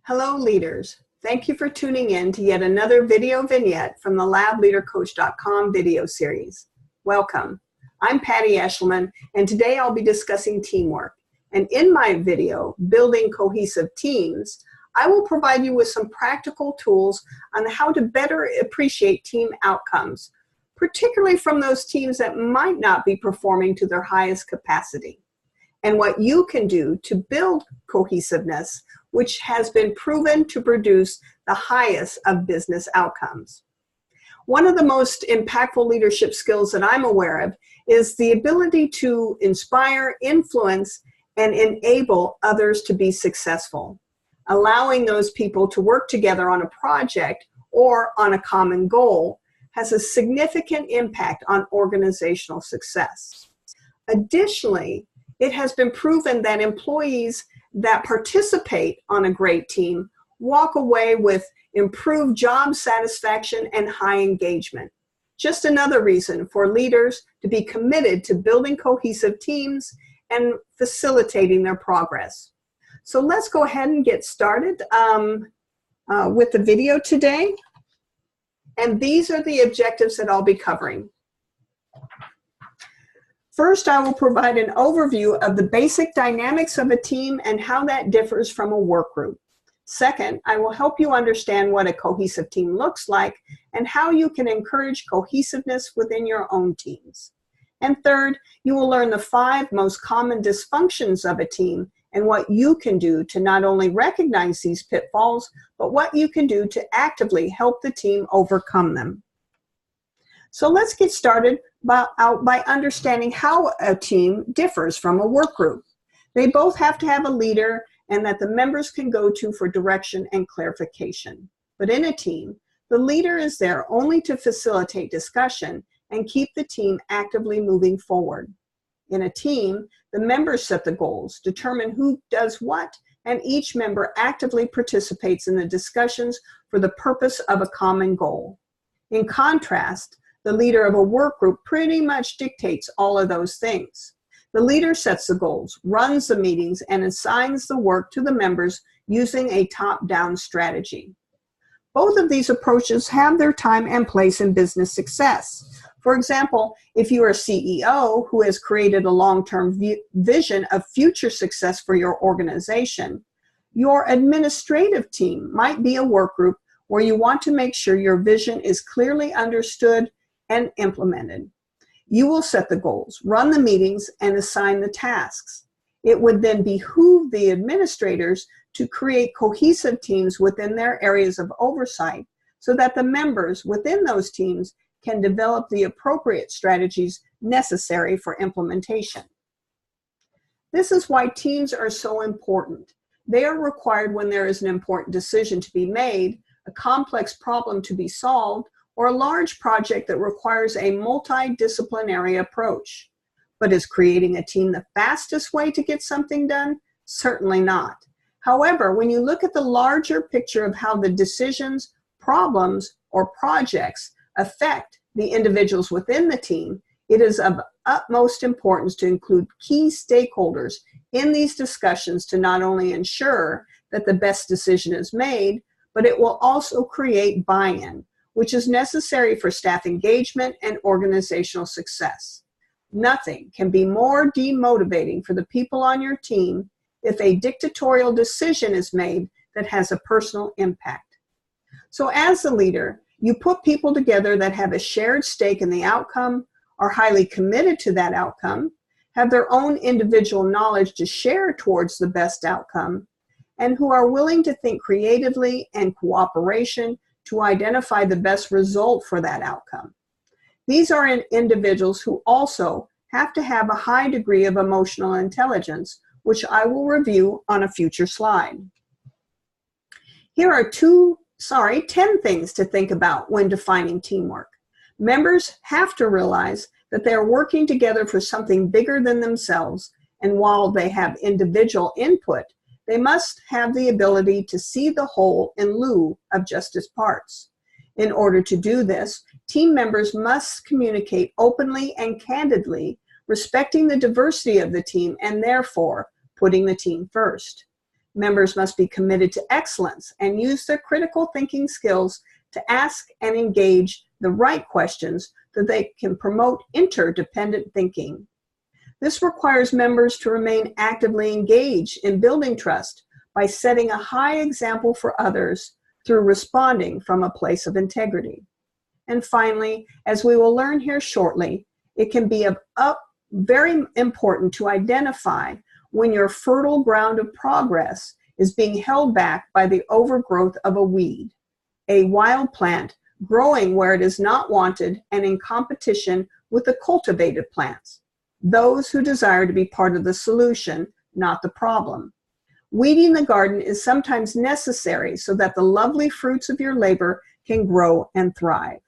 Hello leaders, thank you for tuning in to yet another video vignette from the TheLabLeaderCoach.com video series. Welcome, I'm Patty Eshelman and today I'll be discussing teamwork. And in my video, Building Cohesive Teams, I will provide you with some practical tools on how to better appreciate team outcomes, particularly from those teams that might not be performing to their highest capacity, and what you can do to build cohesiveness, which has been proven to produce the highest of business outcomes. One of the most impactful leadership skills that I'm aware of is the ability to inspire, influence, and enable others to be successful. Allowing those people to work together on a project or on a common goal has a significant impact on organizational success. Additionally, it has been proven that employees that participate on a great team walk away with improved job satisfaction and high engagement. Just another reason for leaders to be committed to building cohesive teams and facilitating their progress. So let's go ahead and get started with the video today. And these are the objectives that I'll be covering. First, I will provide an overview of the basic dynamics of a team and how that differs from a work group. Second, I will help you understand what a cohesive team looks like and how you can encourage cohesiveness within your own teams. And third, you will learn the 5 most common dysfunctions of a team and what you can do to not only recognize these pitfalls, but what you can do to actively help the team overcome them. So let's get started by understanding how a team differs from a work group. They both have to have a leader and that the members can go to for direction and clarification. But in a team, the leader is there only to facilitate discussion and keep the team actively moving forward. In a team, the members set the goals, determine who does what, and each member actively participates in the discussions for the purpose of a common goal. In contrast, the leader of a work group pretty much dictates all of those things. The leader sets the goals, runs the meetings, and assigns the work to the members using a top-down strategy. Both of these approaches have their time and place in business success. For example, if you are a CEO who has created a long-term vision of future success for your organization, your administrative team might be a work group where you want to make sure your vision is clearly understood and implemented. You will set the goals, run the meetings, and assign the tasks. It would then behoove the administrators to create cohesive teams within their areas of oversight so that the members within those teams can develop the appropriate strategies necessary for implementation. This is why teams are so important. They are required when there is an important decision to be made, a complex problem to be solved, or a large project that requires a multidisciplinary approach. But is creating a team the fastest way to get something done? Certainly not. However, when you look at the larger picture of how the decisions, problems, or projects affect the individuals within the team, it is of utmost importance to include key stakeholders in these discussions to not only ensure that the best decision is made, but it will also create buy-in, which is necessary for staff engagement and organizational success. Nothing can be more demotivating for the people on your team if a dictatorial decision is made that has a personal impact. So as a leader, you put people together that have a shared stake in the outcome, are highly committed to that outcome, have their own individual knowledge to share towards the best outcome, and who are willing to think creatively and cooperation to identify the best result for that outcome. These are individuals who also have to have a high degree of emotional intelligence, which I will review on a future slide. Here are 10 things to think about when defining teamwork. Members have to realize that they are working together for something bigger than themselves, and while they have individual input, they must have the ability to see the whole in lieu of just its parts. In order to do this, team members must communicate openly and candidly, respecting the diversity of the team and therefore putting the team first. Members must be committed to excellence and use their critical thinking skills to ask and engage the right questions so they can promote interdependent thinking. This requires members to remain actively engaged in building trust by setting a high example for others through responding from a place of integrity. And finally, as we will learn here shortly, it can be very important to identify when your fertile ground of progress is being held back by the overgrowth of a weed, a wild plant growing where it is not wanted and in competition with the cultivated plants, those who desire to be part of the solution, not the problem. Weeding the garden is sometimes necessary so that the lovely fruits of your labor can grow and thrive.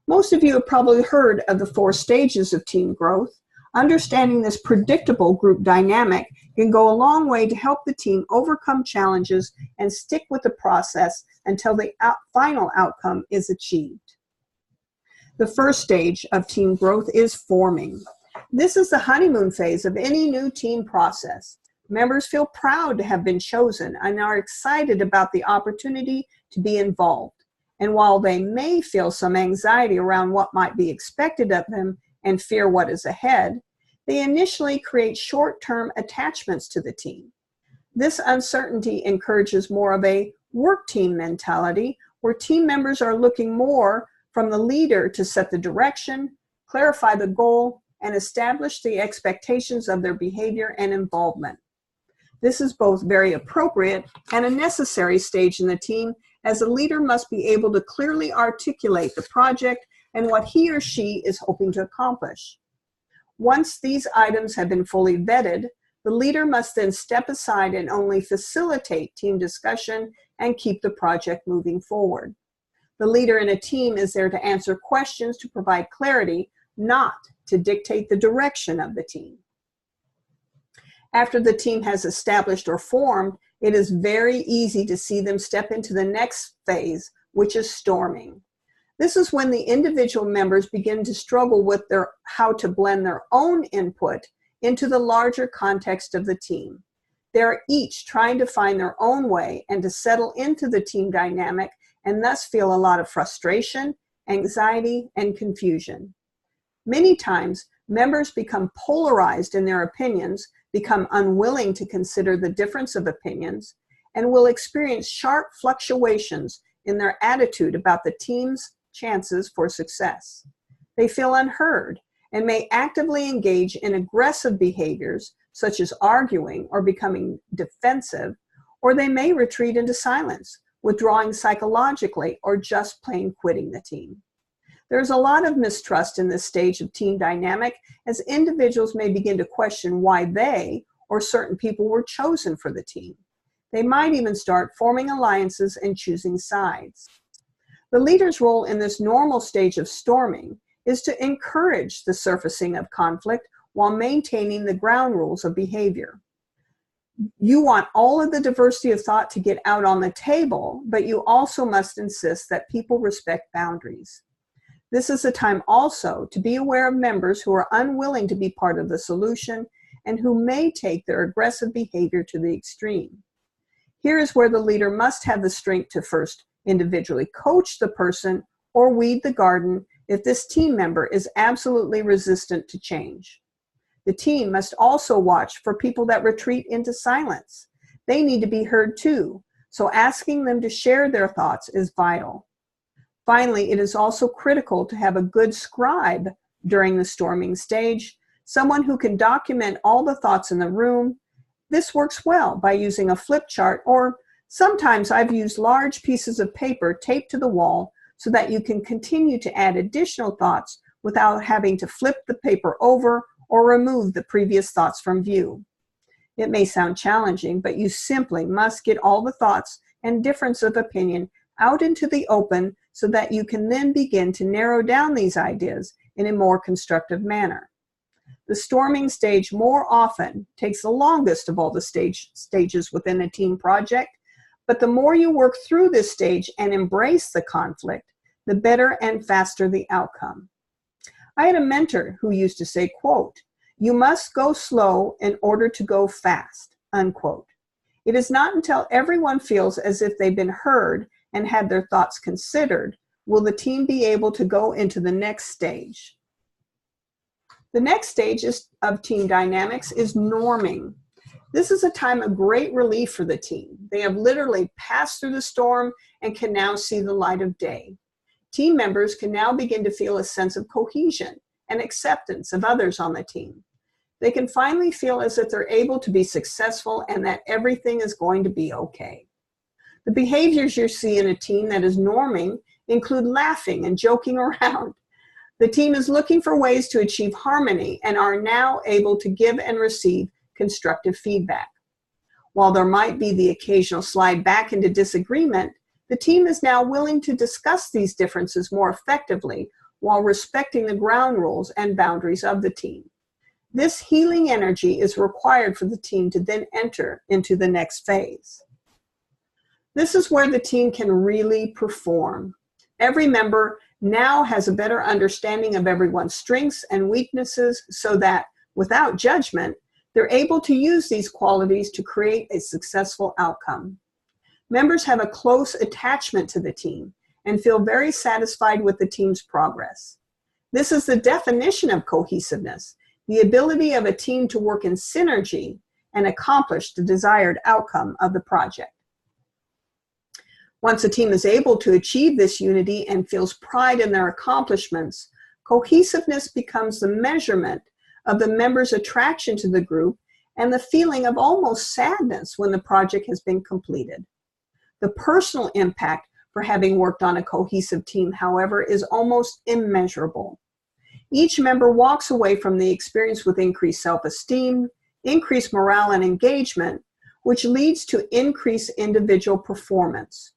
Most of you have probably heard of the 4 stages of team growth. Understanding this predictable group dynamic can go a long way to help the team overcome challenges and stick with the process until the final outcome is achieved. The first stage of team growth is forming. This is the honeymoon phase of any new team process. Members feel proud to have been chosen and are excited about the opportunity to be involved. And while they may feel some anxiety around what might be expected of them and fear what is ahead, they initially create short-term attachments to the team. This uncertainty encourages more of a work team mentality, where team members are looking more from the leader to set the direction, clarify the goal, and establish the expectations of their behavior and involvement. This is both very appropriate and a necessary stage in the team, as a leader must be able to clearly articulate the project and what he or she is hoping to accomplish. Once these items have been fully vetted, the leader must then step aside and only facilitate team discussion and keep the project moving forward. The leader in a team is there to answer questions to provide clarity, not to dictate the direction of the team. After the team has established or formed, it is very easy to see them step into the next phase, which is storming. This is when the individual members begin to struggle with how to blend their own input into the larger context of the team. They are each trying to find their own way and to settle into the team dynamic, and thus feel a lot of frustration, anxiety, and confusion. Many times, members become polarized in their opinions, become unwilling to consider the difference of opinions, and will experience sharp fluctuations in their attitude about the team's chances for success. They feel unheard and may actively engage in aggressive behaviors, such as arguing or becoming defensive, or they may retreat into silence, withdrawing psychologically, or just plain quitting the team. There's a lot of mistrust in this stage of team dynamic, as individuals may begin to question why they or certain people were chosen for the team. They might even start forming alliances and choosing sides. The leader's role in this normal stage of storming is to encourage the surfacing of conflict while maintaining the ground rules of behavior. You want all of the diversity of thought to get out on the table, but you also must insist that people respect boundaries. This is a time also to be aware of members who are unwilling to be part of the solution and who may take their aggressive behavior to the extreme. Here is where the leader must have the strength to first individually coach the person or weed the garden if this team member is absolutely resistant to change. The team must also watch for people that retreat into silence. They need to be heard too, so asking them to share their thoughts is vital. Finally, it is also critical to have a good scribe during the storming stage, someone who can document all the thoughts in the room. This works well by using a flip chart, or sometimes I've used large pieces of paper taped to the wall so that you can continue to add additional thoughts without having to flip the paper over or remove the previous thoughts from view. It may sound challenging, but you simply must get all the thoughts and difference of opinion out into the open so that you can then begin to narrow down these ideas in a more constructive manner. The storming stage more often takes the longest of all the stages within a team project, but the more you work through this stage and embrace the conflict, the better and faster the outcome. I had a mentor who used to say, quote, "You must go slow in order to go fast," unquote. It is not until everyone feels as if they've been heard and had their thoughts considered will the team be able to go into the next stage. The next stage of team dynamics is norming. This is a time of great relief for the team. They have literally passed through the storm and can now see the light of day. Team members can now begin to feel a sense of cohesion and acceptance of others on the team. They can finally feel as if they're able to be successful and that everything is going to be okay. The behaviors you see in a team that is norming include laughing and joking around. The team is looking for ways to achieve harmony and are now able to give and receive constructive feedback. While there might be the occasional slide back into disagreement, the team is now willing to discuss these differences more effectively while respecting the ground rules and boundaries of the team. This healing energy is required for the team to then enter into the next phase. This is where the team can really perform. Every member now has a better understanding of everyone's strengths and weaknesses so that, without judgment, they're able to use these qualities to create a successful outcome. Members have a close attachment to the team and feel very satisfied with the team's progress. This is the definition of cohesiveness, the ability of a team to work in synergy and accomplish the desired outcome of the project. Once a team is able to achieve this unity and feels pride in their accomplishments, cohesiveness becomes the measurement of the members' attraction to the group and the feeling of almost sadness when the project has been completed. The personal impact for having worked on a cohesive team, however, is almost immeasurable. Each member walks away from the experience with increased self-esteem, increased morale and engagement, which leads to increased individual performance.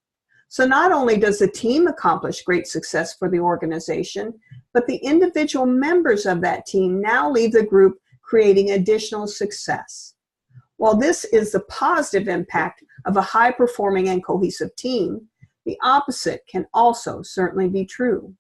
So not only does the team accomplish great success for the organization, but the individual members of that team now leave the group creating additional success. While this is the positive impact of a high-performing and cohesive team, the opposite can also certainly be true.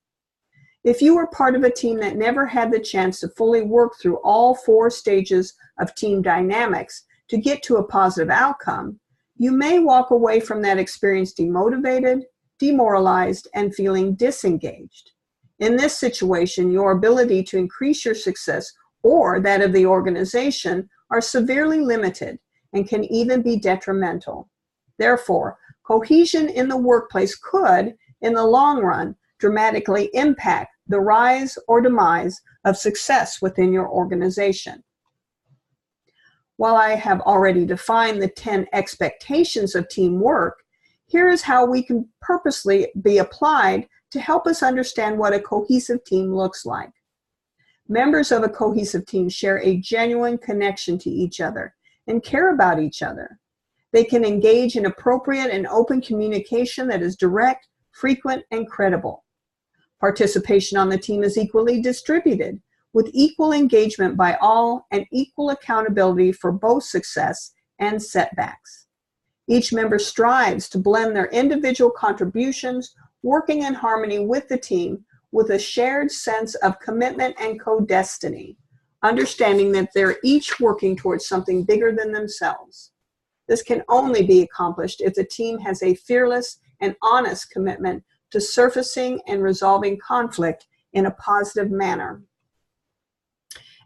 If you were part of a team that never had the chance to fully work through all 4 stages of team dynamics to get to a positive outcome, you may walk away from that experience demotivated, demoralized, and feeling disengaged. In this situation, your ability to increase your success or that of the organization are severely limited and can even be detrimental. Therefore, cohesion in the workplace could, in the long run, dramatically impact the rise or demise of success within your organization. While I have already defined the 10 expectations of teamwork, here is how we can purposely be applied to help us understand what a cohesive team looks like. Members of a cohesive team share a genuine connection to each other and care about each other. They can engage in appropriate and open communication that is direct, frequent, and credible. Participation on the team is equally distributed, with equal engagement by all and equal accountability for both success and setbacks. Each member strives to blend their individual contributions, working in harmony with the team with a shared sense of commitment and co-destiny, understanding that they're each working towards something bigger than themselves. This can only be accomplished if the team has a fearless and honest commitment to surfacing and resolving conflict in a positive manner.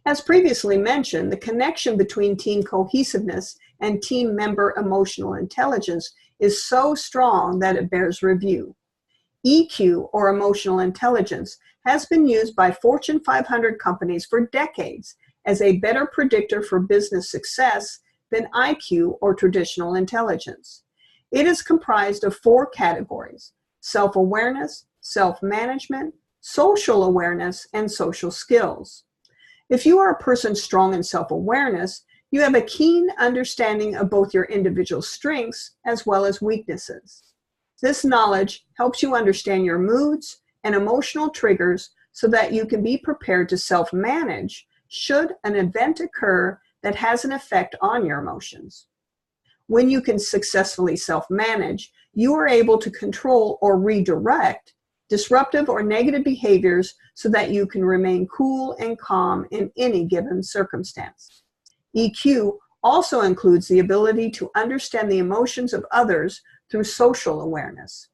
As previously mentioned, the connection between team cohesiveness and team member emotional intelligence is so strong that it bears review. EQ, or emotional intelligence, has been used by Fortune 500 companies for decades as a better predictor for business success than IQ, or traditional intelligence. It is comprised of 4 categories: self-awareness, self-management, social awareness, and social skills. If you are a person strong in self-awareness, you have a keen understanding of both your individual strengths as well as weaknesses. This knowledge helps you understand your moods and emotional triggers so that you can be prepared to self-manage should an event occur that has an effect on your emotions. When you can successfully self-manage, you are able to control or redirect disruptive or negative behaviors so that you can remain cool and calm in any given circumstance. EQ, also includes the ability to understand the emotions of others through social awareness.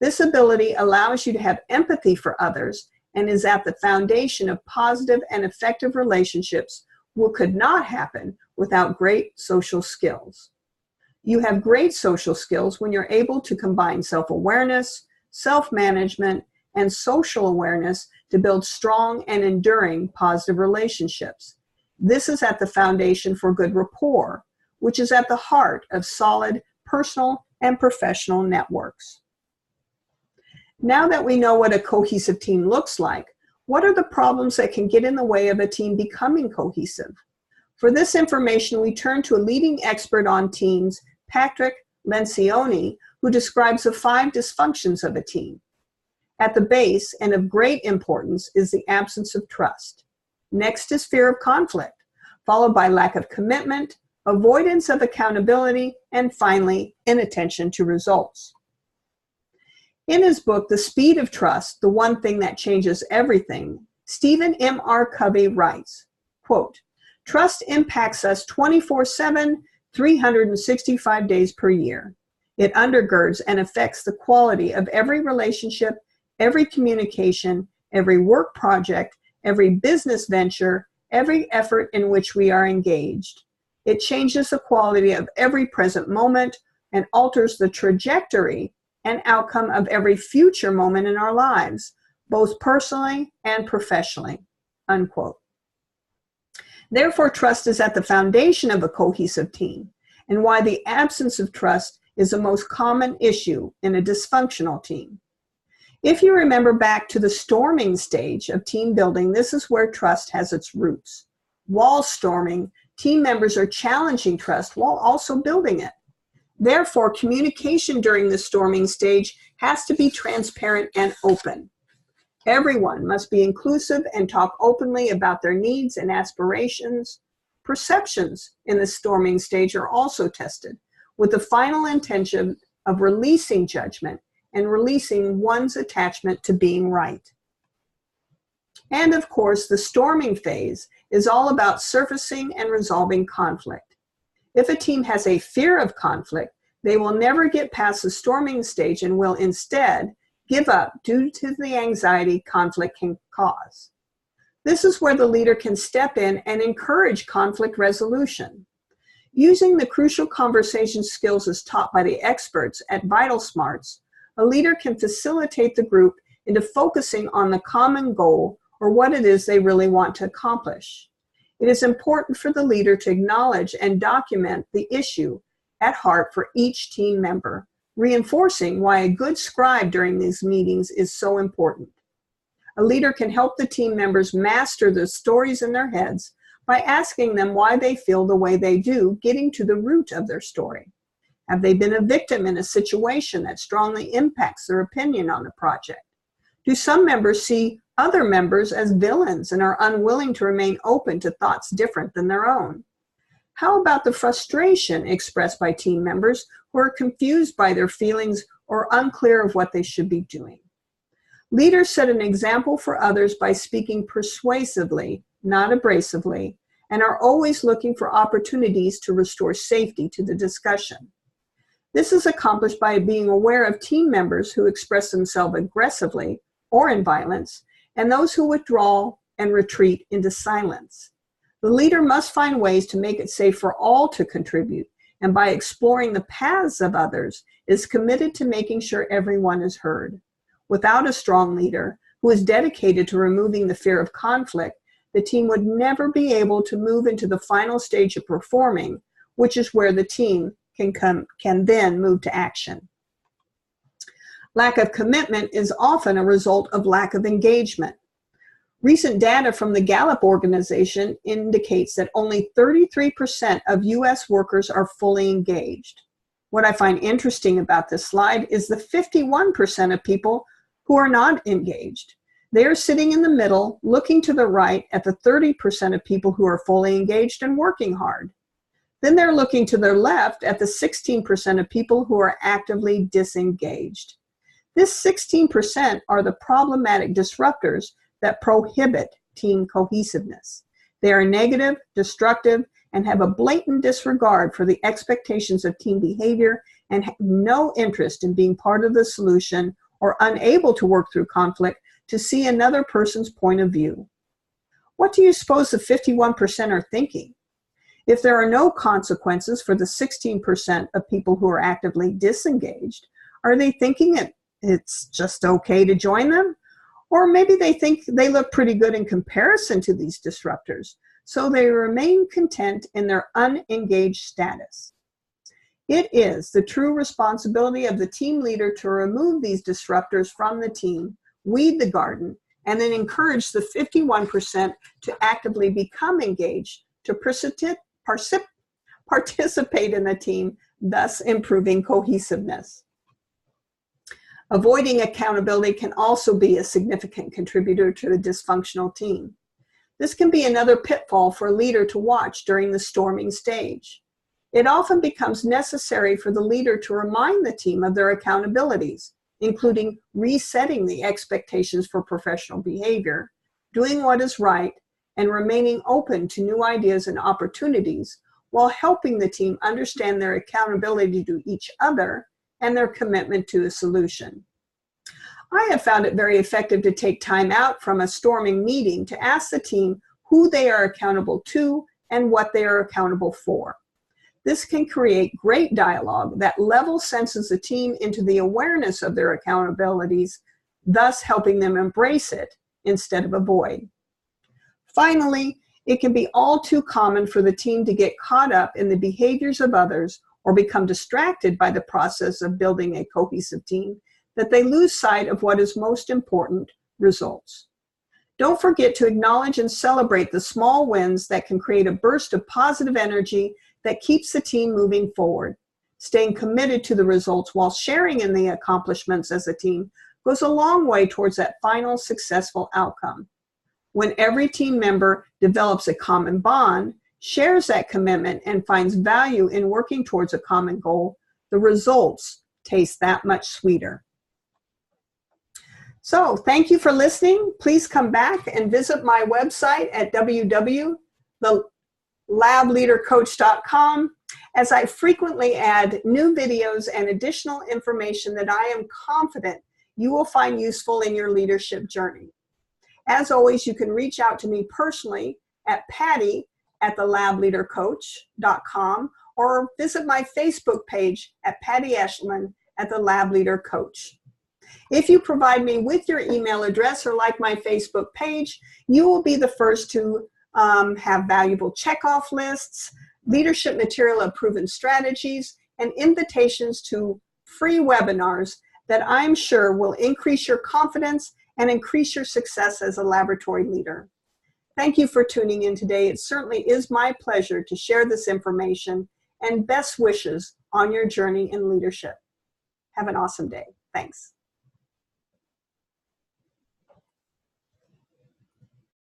This ability allows you to have empathy for others and is at the foundation of positive and effective relationships, which could not happen without great social skills. You have great social skills when you're able to combine self-awareness, self-management, and social awareness to build strong and enduring positive relationships. This is at the foundation for good rapport, which is at the heart of solid personal and professional networks. Now that we know what a cohesive team looks like, what are the problems that can get in the way of a team becoming cohesive? For this information, we turn to a leading expert on teams, Patrick Lencioni, who describes the 5 dysfunctions of a team. At the base, and of great importance, is the absence of trust. Next is fear of conflict, followed by lack of commitment, avoidance of accountability, and finally, inattention to results. In his book, The Speed of Trust, The One Thing That Changes Everything, Stephen M.R. Covey writes, quote, "Trust impacts us 24/7, 365 days per year. It undergirds and affects the quality of every relationship, every communication, every work project, every business venture, every effort in which we are engaged. It changes the quality of every present moment and alters the trajectory and outcome of every future moment in our lives, both personally and professionally," unquote. Therefore, trust is at the foundation of a cohesive team, and why the absence of trust is the most common issue in a dysfunctional team. If you remember back to the storming stage of team building, this is where trust has its roots. While storming, team members are challenging trust while also building it. Therefore, communication during the storming stage has to be transparent and open. Everyone must be inclusive and talk openly about their needs and aspirations. Perceptions in the storming stage are also tested, with the final intention of releasing judgment and releasing one's attachment to being right. And of course, the storming phase is all about surfacing and resolving conflict. If a team has a fear of conflict, they will never get past the storming stage and will instead give up due to the anxiety conflict can cause. This is where the leader can step in and encourage conflict resolution. Using the crucial conversation skills as taught by the experts at Vital Smarts, a leader can facilitate the group into focusing on the common goal or what it is they really want to accomplish. It is important for the leader to acknowledge and document the issue at heart for each team member, reinforcing why a good scribe during these meetings is so important. A leader can help the team members master the stories in their heads by asking them why they feel the way they do, getting to the root of their story. Have they been a victim in a situation that strongly impacts their opinion on the project? Do some members see other members as villains and are unwilling to remain open to thoughts different than their own? How about the frustration expressed by team members who are confused by their feelings or unclear of what they should be doing? Leaders set an example for others by speaking persuasively, not abrasively, and are always looking for opportunities to restore safety to the discussion. This is accomplished by being aware of team members who express themselves aggressively or in violence, and those who withdraw and retreat into silence. The leader must find ways to make it safe for all to contribute, and by exploring the paths of others, is committed to making sure everyone is heard. Without a strong leader who is dedicated to removing the fear of conflict, the team would never be able to move into the final stage of performing, which is where the team can then move to action. Lack of commitment is often a result of lack of engagement. Recent data from the Gallup organization indicates that only 33% of U.S. workers are fully engaged. What I find interesting about this slide is the 51% of people who are not engaged. They are sitting in the middle, looking to the right at the 30% of people who are fully engaged and working hard. Then they're looking to their left at the 16% of people who are actively disengaged. This 16% are the problematic disruptors that prohibit team cohesiveness. They are negative, destructive, and have a blatant disregard for the expectations of team behavior and have no interest in being part of the solution or unable to work through conflict to see another person's point of view. What do you suppose the 51% are thinking? If there are no consequences for the 16% of people who are actively disengaged, are they thinking it's just okay to join them? Or maybe they think they look pretty good in comparison to these disruptors, so they remain content in their unengaged status. It is the true responsibility of the team leader to remove these disruptors from the team, weed the garden, and then encourage the 51% to actively become engaged, to participate in the team, thus improving cohesiveness. Avoiding accountability can also be a significant contributor to a dysfunctional team. This can be another pitfall for a leader to watch during the storming stage. It often becomes necessary for the leader to remind the team of their accountabilities, including resetting the expectations for professional behavior, doing what is right, and remaining open to new ideas and opportunities while helping the team understand their accountability to each other and their commitment to a solution. I have found it very effective to take time out from a storming meeting to ask the team who they are accountable to and what they are accountable for. This can create great dialogue that level senses the team into the awareness of their accountabilities, thus helping them embrace it instead of avoid. Finally, it can be all too common for the team to get caught up in the behaviors of others or become distracted by the process of building a cohesive team that they lose sight of what is most important: results. Don't forget to acknowledge and celebrate the small wins that can create a burst of positive energy that keeps the team moving forward. Staying committed to the results while sharing in the accomplishments as a team goes a long way towards that final successful outcome. When every team member develops a common bond, shares that commitment, and finds value in working towards a common goal, the results taste that much sweeter. So, thank you for listening. Please come back and visit my website at www.TheLabLeaderCoach.com, as I frequently add new videos and additional information that I am confident you will find useful in your leadership journey. As always, you can reach out to me personally at Patty@TheLabLeaderCoach.com or visit my Facebook page at Patty Eshelman at The Lab Leader Coach. If you provide me with your email address or like my Facebook page, you will be the first to have valuable checkoff lists, leadership material of proven strategies, and invitations to free webinars that I'm sure will increase your confidence and increase your success as a laboratory leader. Thank you for tuning in today. It certainly is my pleasure to share this information, and best wishes on your journey in leadership. Have an awesome day. Thanks.